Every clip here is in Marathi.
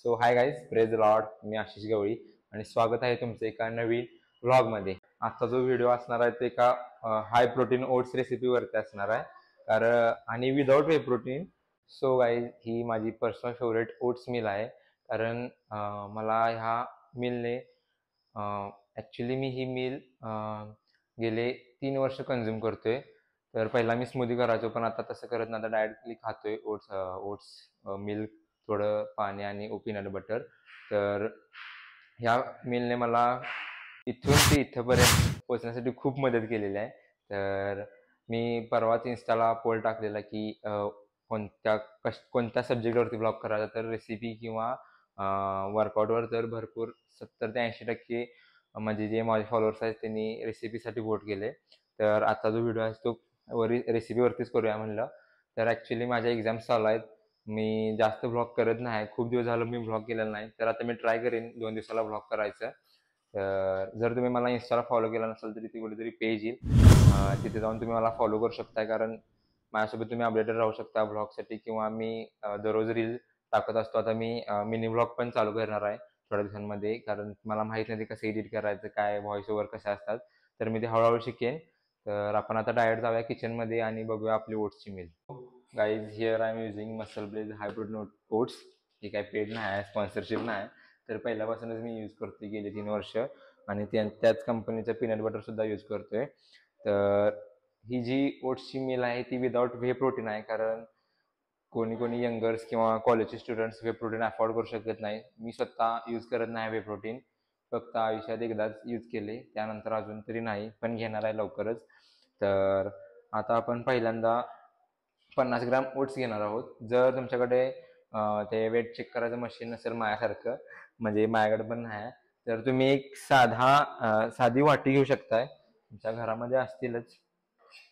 So hi guys, praise Lord. मी आशिष गवळी आणि स्वागत आहे तुमचं एका नवीन व्लॉगमध्ये. आजचा जो व्हिडिओ असणार आहे ते एका हाय प्रोटीन ओट्स रेसिपीवरती असणार आहे, कारण आणि without whey protein. So guys, ही माझी पर्सनल फेवरेट ओट्स मिल आहे, कारण मला ह्या मिलने ॲक्च्युली मी ही मिल गेले 3 वर्ष कंझ्युम करतोय. तर पहिला मी स्मूदी करायचो, पण आता तसं करत नाही, आता डायरेक्टली खातोय ओट्स मिल्क, थोडं पाणी आणि पीनट बटर. तर ह्या मिलने मला इथून ते इथंपर्यंत पोहोचण्यासाठी खूप मदत केलेली आहे. तर मी परवाच इन्स्टाला पोल टाकलेला की कोणत्या सब्जेक्टवरती ब्लॉग करायचा, तर रेसिपी किंवा वर्कआउटवर. तर भरपूर 70 ते 80% म्हणजे जे माझे फॉलोअर्स आहेत त्यांनी रेसिपीसाठी वोट केले. तर आता जो व्हिडिओ आहे तो रेसिपीवरतीच करूया म्हणलं. तर ॲक्च्युली माझ्या एक्झाम्स चालू आहेत. मी जास्त ब्लॉग करत नाही, खूप दिवस झालं मी ब्लॉग केलेला नाही. तर आता मी ट्राय करेन 2 दिवसाला ब्लॉग करायचं. तर जर तुम्ही मला इन्स्टाला फॉलो केला नसेल तर तिथे कुठेतरी पेज येईल, तिथे जाऊन तुम्ही मला फॉलो करू शकता, कारण माझ्यासोबत तुम्ही अपडेटेड राहू शकता ब्लॉगसाठी. किंवा मी दररोज रील टाकत असतो. आता मी मिनी ब्लॉग पण चालू करणार आहे थोड्या दिवसांमध्ये, कारण मला माहीत नाही ते कसं एडिट करायचं, काय व्हॉइस ओव्हर कसे असतात. तर मी ते हळूहळू शिकेन. तर आपण आता डायरेक्ट जाऊया किचनमध्ये आणि बघूया आपली ओट्सची meal. Guys, here I am using MuscleBlaze high protein oats. हे काय पेड नाही आहे, स्पॉन्सरशिप नाही. तर पहिल्यापासूनच मी यूज करतोय गेली 3 वर्ष, आणि त्याच कंपनीचं पीनट बटरसुद्धा यूज करतोय. तर ही जी ओट्सची मिल आहे ती विदाऊट व्हे प्रोटीन आहे, कारण कोणी यंगर्स किंवा कॉलेजचे स्टुडंट्स व्हे प्रोटीन अफोर्ड करू शकत नाही. मी स्वतः यूज करत नाही व्हे प्रोटीन, फक्त आयुष्यात एकदाच यूज केले, त्यानंतर अजून तरी नाही, पण घेणार आहे लवकरच. तर आता आपण पहिल्यांदा 50 ग्रॅम ओट्स घेणार आहोत. जर तुमच्याकडे ते वेट चेक करायचं मशीन नसेल माझ्यासारखं, म्हणजे माझ्याकडे पण नाही, तर तुम्ही एक साधी वाटी घेऊ शकताय. तुमच्या घरामध्ये असतीलच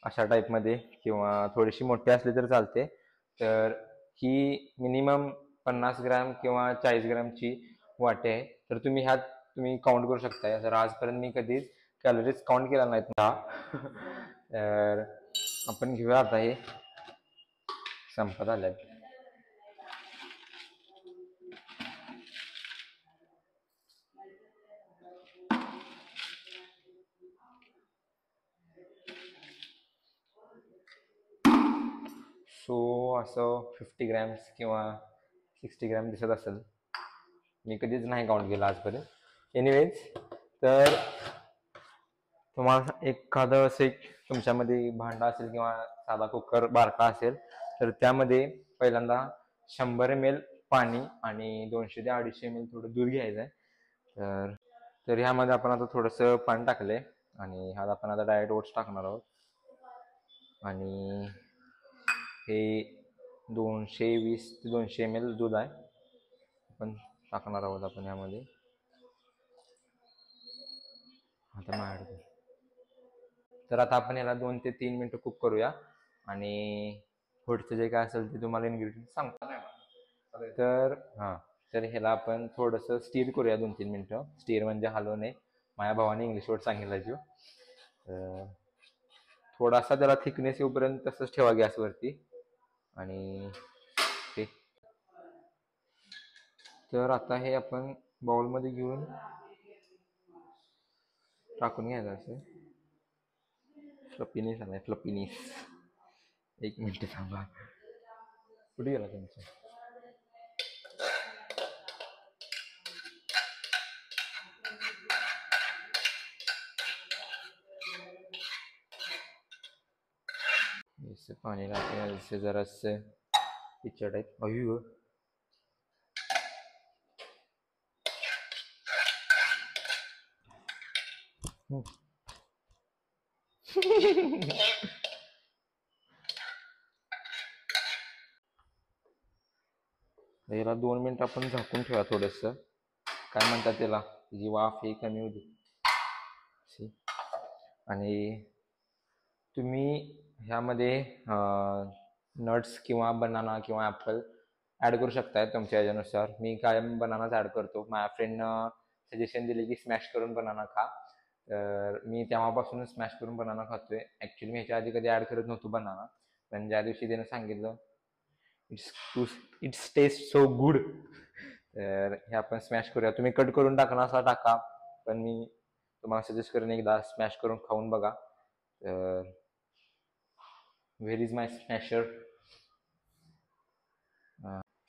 अशा टाईपमध्ये, किंवा थोडीशी मोठी असली तर चालते. तर ही मिनिमम 50 ग्रॅम किंवा 40 ग्रॅमची वाटी आहे. तर तुम्ही काउंट करू शकताय. तर आजपर्यंत मी कधीच कॅलरीज काउंट केला नाहीत ना. तर आपण घेऊया आता, हे संपत आल्यात. सो असं 50 ग्रॅम्स किंवा 60 ग्रॅम दिसत असेल. मी कधीच नाही काउंट केला आजपर्यंत. एनिवेज, तर तुम्हाला एखादं असं तुमच्यामध्ये भांडा असेल किंवा साधा कुकर बारका असेल, तर त्यामध्ये पहिल्यांदा 100 ml पाणी आणि 200 ते 250 ml थोडं दूध घ्यायचं आहे. तर ह्यामध्ये आपण आता थोडंसं पाणी टाकलंय, आणि ह्यात आपण आता डायरेक्ट ओट्स टाकणार आहोत. आणि हे 220 ते 200 ml दूध आहे, आपण टाकणार आहोत आपण यामध्ये. आता माझ्याकडे तर आता आपण याला 2 ते 3 मिनटं कुक करूया, आणि पुढचं जे काय असेल ते तुम्हाला इन्ग्रेडियंट सांगतो. तर तर ह्याला आपण थोडंसं स्टीर करूया 2-3 मिनटं. स्टीर म्हणजे हलवणे, माझ्या भावाने इंग्लिश वर्ड सांगितला जो. थोडासा त्याला थिकनेस येऊपर्यंत तसंच ठेवा गॅसवरती. आणि ते तर आता हे आपण बाउलमध्ये घेऊन टाकून घ्यायचं असं. फ्लपीनेस आलाय, फ्लपीनेस. 1 मिनिट थांबा, कुठे गेला तुमचं? इससे पानी लाते हैं, इससे जरा से पिक्चर टाइप. अयो, याला 2 मिनिट आपण झाकून ठेवा. थोडंसं काय म्हणतात त्याला, जी वाफ ही कमी होती. आणि तुम्ही ह्यामध्ये नट्स किंवा बनाना किंवा ॲपल ॲड करू शकताय तुमच्या ह्याच्यानुसार. मी कायम बनानाच ॲड करतो. माझ्या फ्रेंडनं सजेशन दिले की स्मॅश करून बनाना खा, तर मी तेव्हापासूनच स्मॅश करून बनाना खातोय. ॲक्च्युली मी ह्याच्या आधी कधी ॲड करत नव्हतो बनाना, पण ज्या दिवशी त्यानं सांगितलं इट्स टेस्ट सो गुड, तर हे आपण स्मॅश करूया. तुम्ही कट करून टाकणार असा टाका, पण मी तुम्हाला सजेस्ट करेन एकदा स्मॅश करून खाऊन बघा. तर where is my smasher.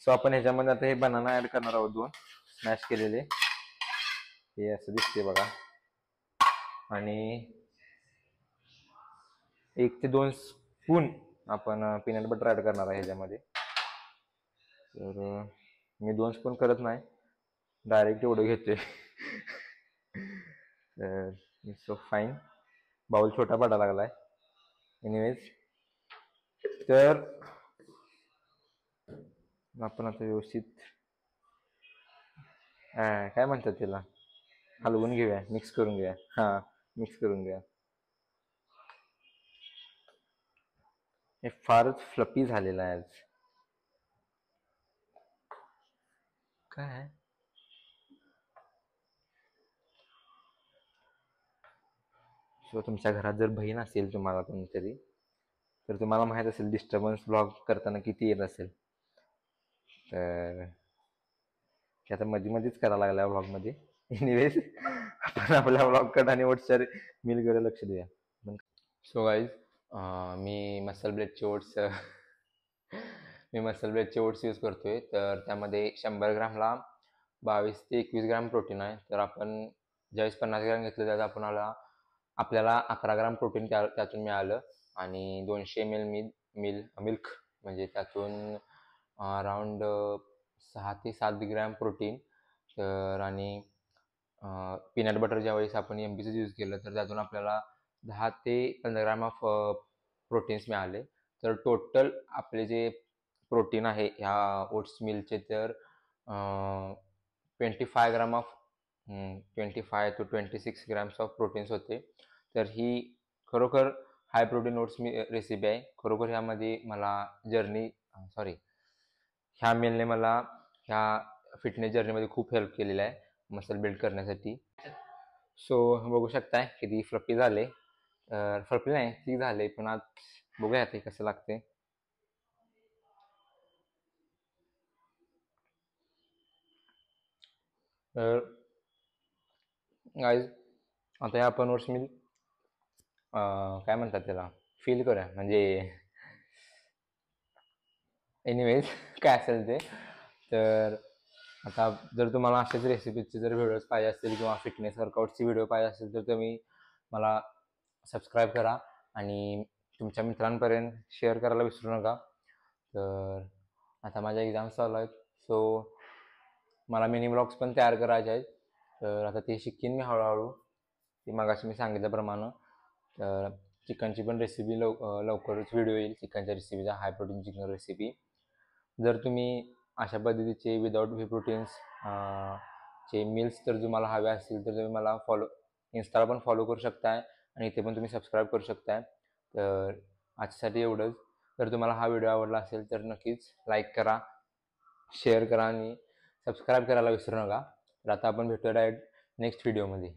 So आपण ह्याच्यामध्ये आता हे बनाना ऍड करणार आहोत, 2 स्मॅश केलेले. हे असं दिसते बघा. आणि 1 ते 2 स्पून आपण पीनट बटर ऍड करणार आहे ह्याच्यामध्ये. तर मी 2 स्पून करत नाही, डायरेक्ट एवढं घेतोय. तर सो फाईन. बाउल छोटा पडायला लागलाय. एनिवेज, तर आपण आता व्यवस्थित काय म्हणतात त्याला, हलवून घेऊया, मिक्स करून घेऊया. हा, मिक्स करून घेऊया. हे फारच फ्लपी झालेलं आहे आज. काय सो तुमच्या घरात जर बहीण असेल तुम्हाला कोणतरी, तर तुम्हाला माहित असेल डिस्टर्बन्स ब्लॉग करताना किती येत असेल. तर ते आता मधीच करायला लागला व्लॉगमध्ये. एनिवेज, आपण आपल्या व्लॉगकडे आणि ओट्सच्या मिलकडे लक्ष देऊया. सो गाईज, मी मसल ब्लेडचे ओट्स यूज करतोय. तर त्यामध्ये 100 ग्रामला 22 ते 21 ग्राम प्रोटीन आहे. तर आपण ज्यावेळेस 50 ग्राम घेतलं त्यात आपल्याला 11 ग्राम प्रोटीन त्यातून मिळालं. आणि 200 ml मिल्क, म्हणजे त्यातून अराउंड 6 ते 7 ग्रॅम प्रोटीन. तर आणि पीनट बटर ज्यावेळेस आपण MBचं यूज केलं तर त्यातून आपल्याला 10 ते 15 ग्रॅम ऑफ प्रोटीन्स मिळाले. तर टोटल आपले जे प्रोटीन आहे ह्या ओट्स मिलचे, तर 25 gram of 25 to 26 grams of proteins होते. तर ही खरोखर हाय प्रोटीन ओट्स रेसिपी आहे. खरोखर ह्यामध्ये मला ह्या मीलने मला ह्या फिटनेस जर्नीमध्ये खूप हेल्प केलेला आहे मसल बिल्ड करण्यासाठी. सो बघू शकताय किती फ्लपी झाले. फ्लपी नाही, ठीक झाले, पण आज बघूया ते कसं लागते. तर गाईज, आता आपण ओट्स मिल काय म्हणतात त्याला, फील करूया. म्हणजे एनिवेज, काय असेल ते. तर आता जर तुम्हाला अशाच रेसिपीचे जर व्हिडिओज पाहिजे असतील किंवा फिटनेस वर्कआउटची व्हिडिओ पाहिजे असेल तर तुम्ही मला सबस्क्राईब करा आणि तुमच्या मित्रांपर्यंत शेअर करायला विसरू नका. तर आता माझ्या एक्झाम्स चालू आहेत, सो मला मिनी ब्लॉग्स पण तयार करायचे आहेत. तर आता ते शिकेन मी हळूहळू. ती मगाशी मी सांगितल्याप्रमाणे. तर चिकनची पण रेसिपी लवकरच व्हिडिओ येईल, चिकनच्या रेसिपीचा, हाय प्रोटीन चिकन रेसिपी. जर तुम्ही अशा पद्धतीचे विदाउट व्ही प्रोटीन्स चे मील्स जर तुम्हाला हवे असतील तर तुम्ही मला इन्स्टाला पण फॉलो करू शकताय आणि इथे पण तुम्ही सबस्क्राईब करू शकताय. तर आजच्यासाठी एवढंच. जर तुम्हाला हा व्हिडिओ आवडला असेल तर नक्कीच लाईक करा, शेअर करा आणि सबस्क्राईब करायला विसरू नका. तर आता आपण भेटूया डायरेक्ट नेक्स्ट व्हिडिओमध्ये.